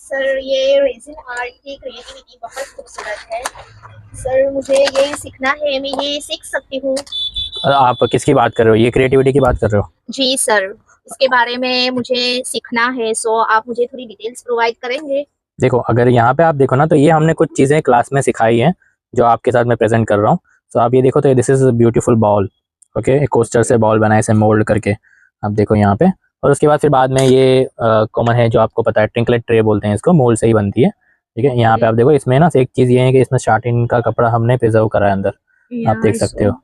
Sir ये resin art की creativity बहुत खूबसूरत है। सर मुझे ये सीखना है, मैं ये सीख सकती हूँ? आप किसकी बात कर रहे हो? ये क्रिएटिविटी की बात कर रहे हो? जी सर, इसके बारे में मुझे सीखना है, सो आप मुझे थोड़ी डिटेल्स प्रोवाइड करेंगे? देखो, अगर यहाँ पे आप देखो ना, तो ये हमने कुछ चीज़ें क्लास में सिखाई हैं जो आपके साथ मैं प्रेजेंट कर रहा हूँ। तो आप ये देखो, तो this is beautiful ball. Okay, एक कोस्टर से बॉल बनाए, से मोल्ड करके आप देखो यहाँ पे। और उसके बाद फिर बाद में ये कॉमन है जो आपको पता है, ट्रिंकलेट ट्रे बोलते हैं इसको, मोल्ड से ही बनती है। ठीक है, यहाँ पे आप देखो, इसमें ना एक चीज़ ये है कि इसमें शार्टिन का कपड़ा हमने प्रिजर्व करा है अंदर, आप देख सकते हो।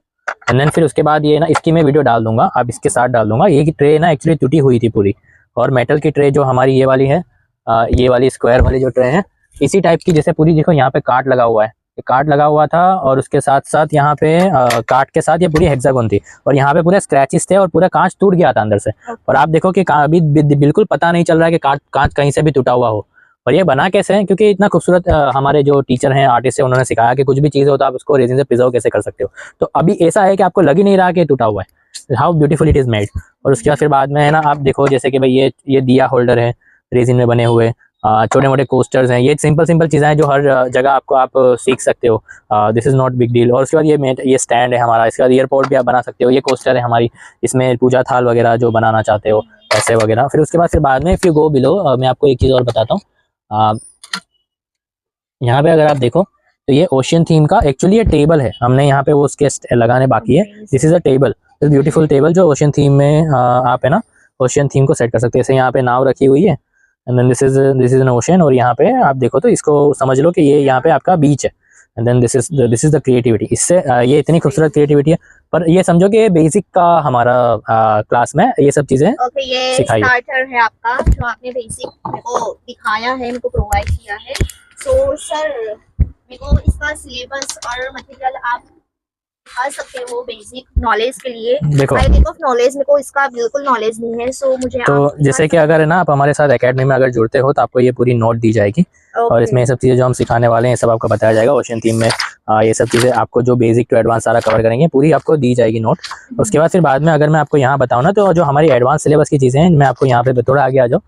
एंड देन फिर उसके बाद ये ना, इसकी मैं वीडियो डाल दूंगा, आप इसके साथ डाल दूंगा। ये ट्रे ना एक्चुअली टूटी हुई थी पूरी, और मेटल की ट्रे जो हमारी ये वाली है, ये वाली स्क्वायर वाली जो ट्रे है, इसी टाइप की, जैसे पूरी देखो यहाँ पे काट लगा हुआ है, ये काट लगा हुआ था, और उसके साथ साथ यहाँ पे काट के साथ ये पूरी हेक्सागोन थी, और यहाँ पे पूरे स्क्रैचेस थे, और पूरा कांच टूट गया था अंदर से। और आप देखो कि अभी बिल्कुल पता नहीं चल रहा है कि कांच कहीं से भी टूटा हुआ हो। और ये बना कैसे है, क्योंकि इतना खूबसूरत हमारे जो टीचर हैं, आर्टिस्ट है, उन्होंने सिखाया कि कुछ भी चीज़ हो तो आप उसको रेजिन से प्रिजर्व कैसे कर सकते हो। तो अभी ऐसा है कि आपको लग ही नहीं रहा कि टूटा हुआ है, how beautiful it is made. और उसके बाद फिर बाद में है ना, आप देखो जैसे कि भाई ये दिया होल्डर है रेजिन में बने हुए, छोटे मोटे कोस्टर्स हैं, ये सिंपल सिंपल चीज़ें हैं जो हर जगह आपको आप सीख सकते हो। This is not big deal. और उसके बाद ये स्टैंड है हमारा, इसके बाद एयरपोर्ट भी आप बना सकते हो। ये कोस्टर है हमारी, इसमें पूजा थाल वगैरह जो बनाना चाहते हो, ऐसे वगैरह। फिर उसके बाद फिर बाद में इफ़ यू गो बिलो, मैं आपको एक चीज़ और बताता हूँ। यहाँ पे अगर आप देखो, तो ये ओशियन थीम का एक्चुअली ये टेबल है, हमने यहाँ पे वो उसके लगाने बाकी है। This is a table, beautiful table जो ओशियन थीम में आप है ना ओशियन थीम को सेट कर सकते हैं। जैसे यहाँ पे नाव रखी हुई है, and then this is an ocean, और यहाँ पे आप देखो तो इसको समझ लो कि ये यहाँ पे आपका बीच है। And then this is the creativity. इससे ये इतनी खूबसूरत क्रिएटिविटी है। पर ये समझो कि बेसिक का हमारा क्लास में ये सब चीजें ये सिखाई है। स्टार्टर है आपका, जो आपने बेसिक मेरे को दिखाया है, मेरे को प्रोवाइड किया है। सो सर, मेरे को इसका सिलेबस और मटेरियल आप दिखा सकते हो बेसिक नॉलेज के लिए? देखो, नॉलेज मेरे को इसका बिल्कुल नॉलेज नहीं है, सो मुझे तो आप जैसे कि अगर है ना आप हमारे साथ एकेडमी में अगर जुड़ते हो, तो आपको ये पूरी नोट दी जाएगी। और इसमें ये सब चीज़ें जो हम सिखाने वाले हैं, सब आपको बताया जाएगा। ओशियन थीम में ये सब चीज़ें आपको जो बेसिक टू एडवांस सारा कवर करेंगे, पूरी आपको दी जाएगी नोट। उसके बाद फिर बाद में अगर मैं आपको यहाँ बताऊँ ना, तो जो हमारी एडवांस सिलेबस की चीज़ें हैं, मैं आपको यहाँ पे थोड़ा आगे आ जाओ,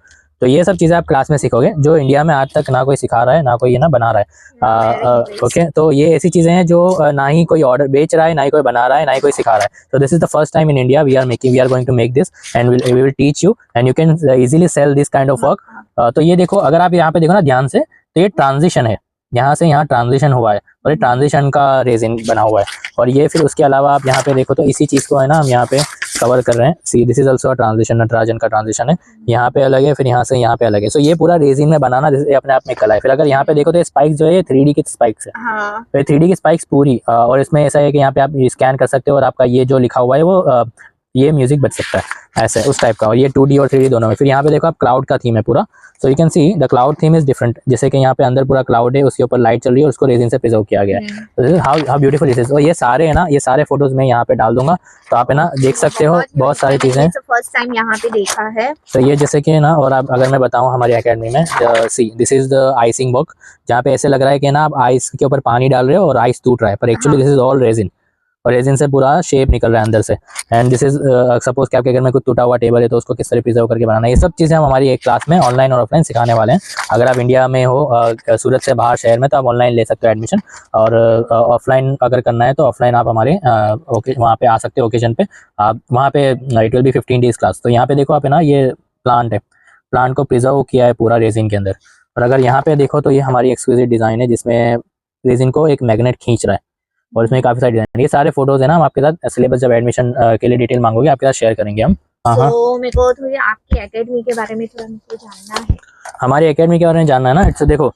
तो ये सब चीज़ें आप क्लास में सीखोगे जो इंडिया में आज तक ना कोई सिखा रहा है, ना कोई ये ना बना रहा है। ओके, तो ये ऐसी चीज़ें हैं जो ना ही कोई ऑर्डर बेच रहा है, ना ही कोई बना रहा है, ना ही कोई सिखा रहा है। तो this is the first time in India we are going to make this, and we will teach you, and you can easily sell this kind of work. तो ये देखो, अगर आप यहाँ पे देखो ना ध्यान से, तो ये ट्रांजिशन है, यहाँ से यहाँ ट्रांजिशन हुआ है, और ये ट्रांजिशन का रेजिन बना हुआ है। और ये फिर उसके अलावा आप यहाँ पे देखो, तो इसी चीज़ को है ना हम यहाँ पे कवर कर रहे हैं। सी this is also transition, Natarajan का ट्रांजिशन है, यहाँ पे अलग है, फिर यहाँ से यहाँ पे अलग है। सो ये पूरा रेजिन में बनाना जैसे अपने आप में कला है। फिर अगर यहाँ पे देखो, तो स्पाइक्स जो है 3D की स्पाइक्स है। तो 3D की स्पाइक्स पूरी, और इसमें ऐसा है कि यहाँ पे आप स्कैन कर सकते हो, और आपका ये जो लिखा हुआ है वो ये म्यूजिक बज सकता है, ऐसे उस टाइप का। और ये 2D और 3D दोनों में। फिर यहाँ पे देखो आप, क्लाउड का थीम है पूरा। So you can see the cloud theme is different, जैसे कि यहाँ पे अंदर पूरा क्लाउड है, उसके ऊपर लाइट चल रही है, और उसको रेजिन से प्रिजर्व किया गया है। How beautiful it is. और ये सारे है ना, ये सारे फोटोज मैं यहाँ पे डाल दूंगा, तो आप है ना देख सकते हो बहुत सारी चीजें। फर्स्ट टाइम यहाँ पे देखा है। तो ये जैसे कि ना, और आप अगर मैं बताऊँ हमारी एकेडमी में, see this is the icing box, जहाँ पे ऐसे लग रहा है कि ना आप आइस के ऊपर पानी डाल रहे हो और आइस टूट रहा है, पर actually this is all resin, और रेजिन से पूरा शेप निकल रहा है अंदर से। एंड दिस इज सपोज कि आपके घर में कुछ टूटा हुआ टेबल है, तो उसको किस तरह प्रिजर्व करके बनाना है, ये सब चीज़ें हम हमारी एक क्लास में ऑनलाइन और ऑफलाइन सिखाने वाले हैं। अगर आप इंडिया में हो, सूरत से बाहर शहर में, तो आप ऑनलाइन ले सकते हो एडमिशन, और ऑफलाइन अगर करना है तो ऑफलाइन आप हमारे वहाँ पे आ सकते हो ओकेजन पे। आप वहाँ पे it will be 15 days class. तो यहाँ पे देखो आप है ना, ये प्लांट है, प्लांट को प्रिजर्व किया है पूरा रेजिन के अंदर। और अगर यहाँ पे देखो, तो ये हमारी एक्सक्लूसिव डिज़ाइन है, जिसमें रेजिन को एक मैग्नेट खींच रहा है, और इसमें काफी सारे डिजाइन। ये सारे फोटोज है ना, हम आपके साथ सिलेबस जब एडमिशन के लिए डिटेल मांगोगे, आपके साथ शेयर करेंगे हम। तो मेरे को थोड़ी आपकी एकेडमी के बारे में थोड़ा मुझे जानना है। हमारी एकेडमी के बारे में जानना है ना, इट्स देखो,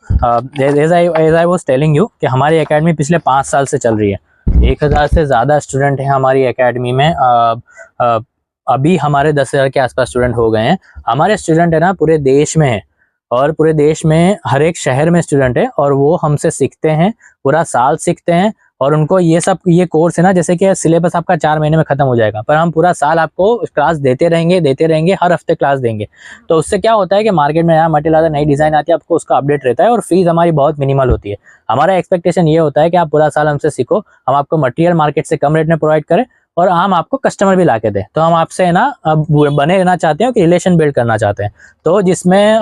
as I was telling you कि हमारी एकेडमी पिछले 5 साल से चल रही है। 1000 से ज़्यादा स्टूडेंट हैं हमारी एकेडमी में। अभी हमारे 10,000 के आसपास स्टूडेंट हो गए हैं। हमारे स्टूडेंट है ना पूरे देश में है, और पूरे देश में हर एक शहर में स्टूडेंट है, और वो हमसे सीखते हैं, पूरा साल सीखते हैं। और उनको ये कोर्स है ना, जैसे कि सिलेबस आपका 4 महीने में खत्म हो जाएगा, पर हम पूरा साल आपको क्लास देते रहेंगे, हर हफ्ते क्लास देंगे। तो उससे क्या होता है कि मार्केट में नया मटेरियल आता है, नई डिज़ाइन आती है, आपको उसका अपडेट रहता है, और फीस हमारी बहुत मिनिमल होती है। हमारा एक्सपेक्टेशन ये होता है कि आप पूरा साल हमसे सीखो, हम आपको मटेरियल मार्केट से कम रेट में प्रोवाइड करें, और हम आपको कस्टमर भी ला के दें। तो हम आपसे है ना अब बने रहना चाहते हैं कि रिलेशन बिल्ड करना चाहते हैं। तो जिसमें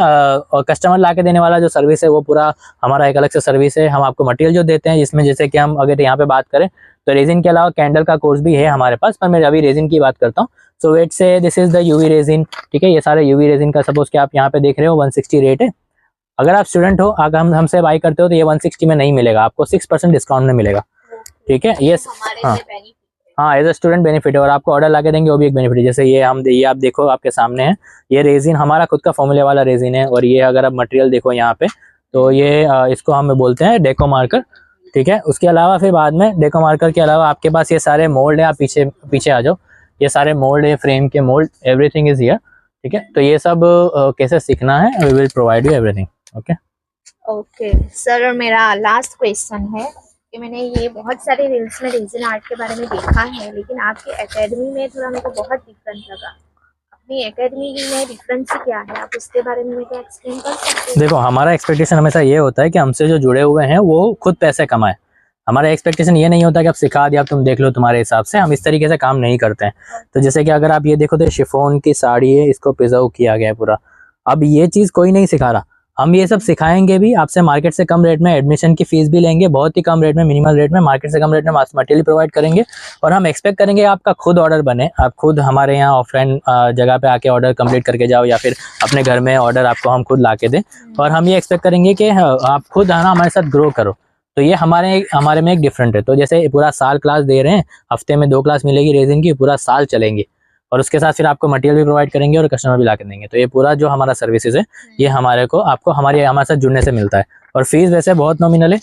कस्टमर ला के देने वाला जो सर्विस है वो पूरा हमारा एक अलग से सर्विस है। हम आपको मटेरियल जो देते हैं, जिसमें जैसे कि हम अगर यहाँ पे बात करें तो रेजिन के अलावा कैंडल का कोर्स भी है हमारे पास, पर मैं अभी रेजिन की बात करता हूँ। सो वेट से this is the UV resin, ठीक है। ये सारे यूवी रेजिन का सपोज कि आप यहाँ पे देख रहे हो 160 रेट है। अगर आप स्टूडेंट हो, अगर हम हमसे बाई करते हो तो ये 160 में नहीं मिलेगा, आपको 6% डिस्काउंट में मिलेगा, ठीक है। ये हाँ हाँ, एज अ स्टूडेंट बेनिफिट है। और आपको ऑर्डर ला के देंगे वो भी एक बेनिफिट है। जैसे ये आप देखो आपके सामने है, ये रेजिन हमारा खुद का फॉर्मूले वाला रेजिन है। और ये अगर आप मटेरियल देखो यहाँ पे तो ये इसको हम बोलते हैं डेको मार्कर, ठीक है। उसके अलावा फिर बाद में डेको मार्कर के अलावा आपके पास ये सारे मोल्ड है। आप पीछे पीछे आ जाओ, ये सारे मोल्ड है, फ्रेम के मोल्ड, एवरीथिंग इज हियर, ठीक है। तो ये सब कैसे सीखना है, we will provide you everything. Okay okay sir, मेरा लास्ट क्वेश्चन है कि मैंने ये बहुत सारे रील्स में रेजिन आर्ट के बारे में देखा है, लेकिन आपके एकेडमी में थोड़ा मेरे को बहुत डिफरेंट लगा। अपनी एकेडमी में डिफरेंस क्या है, आप उसके बारे में मुझे एक्सप्लेन कर सकते हैं? देखो, हमारा एक्सपेक्टेशन हमेशा ये होता है कि हमसे जो जुड़े हुए हैं वो खुद पैसे कमाए। हमारा एक्सपेक्टेशन ये नहीं होता कि आप सिखा दिया, आप तुम देख लो तुम्हारे हिसाब से। हम इस तरीके से काम नहीं करते हैं। तो जैसे कि अगर आप ये देखो तो शिफॉन की साड़ी है, इसको प्रिजर्व किया गया है पूरा। अब ये चीज़ कोई नहीं सिखा रहा, हम ये सब सिखाएंगे भी आपसे मार्केट से कम रेट में। एडमिशन की फीस भी लेंगे बहुत ही कम रेट में, मिनिमल रेट में, मार्केट से कम रेट में मटेरियल प्रोवाइड करेंगे। और हम एक्सपेक्ट करेंगे आपका खुद ऑर्डर बने, आप खुद हमारे यहाँ ऑफलाइन जगह पे आके ऑर्डर कंप्लीट करके जाओ, या फिर अपने घर में ऑर्डर आपको हम खुद ला के दें। और हम ये एक्सपेक्ट करेंगे कि आप खुद है ना हमारे साथ ग्रो करो। तो ये हमारे में एक डिफरेंट है। तो जैसे पूरा साल क्लास दे रहे हैं, हफ्ते में 2 क्लास मिलेगी रेजिन की, पूरा साल चलेंगे। और उसके साथ फिर आपको मटेरियल भी प्रोवाइड करेंगे और कस्टमर भी ला के देंगे। तो ये पूरा जो हमारा सर्विसेज है ये हमारे साथ जुड़ने से मिलता है। और फीस वैसे बहुत नॉमिनल है।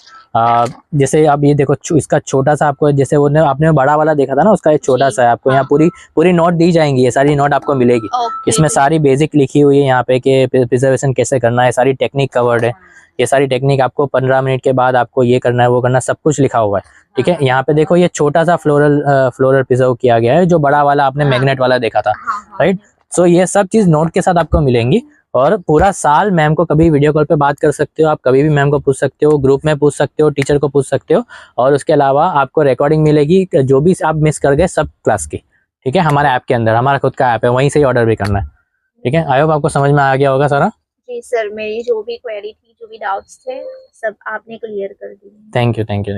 जैसे आप ये देखो, इसका छोटा सा आपको, जैसे वो आपने बड़ा वाला देखा था ना, उसका एक छोटा सा है। आपको यहाँ पूरी नोट दी जाएंगी, ये सारी नोट आपको मिलेगी। इसमें सारी बेसिक लिखी हुई है यहाँ पे कि प्रिजर्वेशन कैसे करना है, सारी टेक्निक कवर्ड है। ये सारी टेक्निक आपको 15 मिनट के बाद आपको ये करना है, वो करना, सब कुछ लिखा हुआ है, ठीक है। यहाँ पे देखो ये छोटा सा फ्लोरल प्रिजर्व किया गया है, जो बड़ा वाला आपने मैग्नेट वाला देखा था, राइट। सो ये सब चीज नोट के साथ आपको मिलेंगी। और पूरा साल मैम को कभी वीडियो कॉल पे बात कर सकते हो, आप कभी भी मैम को पूछ सकते हो, ग्रुप में पूछ सकते हो, टीचर को पूछ सकते हो। और उसके अलावा आपको रिकॉर्डिंग मिलेगी जो भी आप मिस कर गए सब क्लास की, ठीक है। हमारे ऐप के अंदर, हमारा खुद का ऐप है, वहीं से ही ऑर्डर भी करना है, ठीक है। आई होप आपको समझ में आ गया होगा सारा। जी सर, मेरी जो भी क्वेरी थी, जो भी डाउट्स थे, सब आपने क्लियर कर दिए। Thank you.